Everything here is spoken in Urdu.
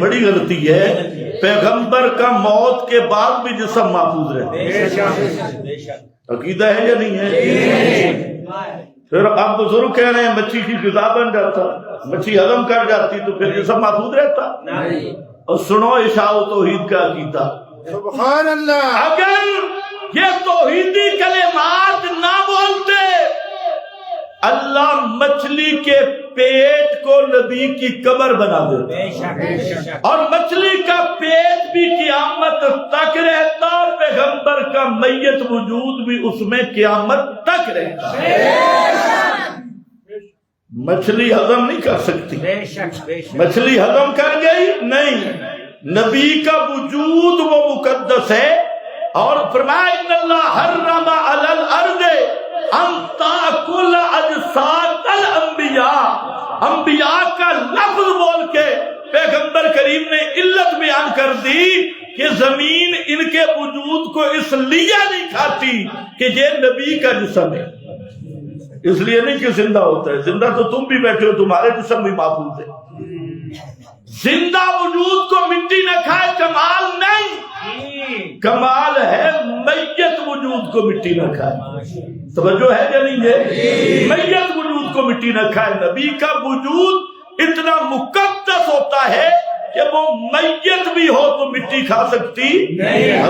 بڑی غلطی ہے، پیغمبر کا موت کے بعد بھی جسم محفوظ رہتا ہے، عقیدہ ہے یا نہیں ہے؟ پھر آپ بزرگ کہہ رہے ہیں مچھی کی غذا بن جاتا، مچھی ہضم کر جاتی تو پھر جسم محفوظ رہتا؟ اور سنو عشاء و توحید کا عقیدہ، سبحان اللہ، اگر یہ توحیدی کلمات نہ بولتے اللہ مچھلی کے پیٹ کو نبی کی قبر بنا دیتا، اور مچھلی کا پیٹ بھی قیامت تک رہتا، پیغمبر کا میت وجود بھی اس میں قیامت تک رہتا۔ مچھلی ہضم نہیں کر سکتی، مچھلی ہضم کر گئی نہیں، نبی کا وجود وہ مقدس ہے، اور فرمایا ان اللہ حرم علی الارض ان تاکل اجساد الانبیاء، انبیاء کا لفظ بول کے پیغمبر کریم نے علت بیان کر دی کہ زمین ان کے وجود کو اس لیے نہیں کھاتی کہ یہ نبی کا جسم ہے، اس لیے نہیں کہ زندہ ہوتا ہے، زندہ تو تم بھی بیٹھے ہو، تمہارے جسم بھی محفوظ ہے۔ زندہ وجود کو مٹی نہ کھائے کمال نہیں، کمال ہے میت وجود کو مٹی نہ کھائے۔ توجہ ہے یا نہیں ہے؟ میت وجود کو مٹی نہ کھائے۔ نبی کا وجود اتنا مقدس ہوتا ہے کہ وہ میت بھی ہو تو مٹی کھا سکتی نہیں۔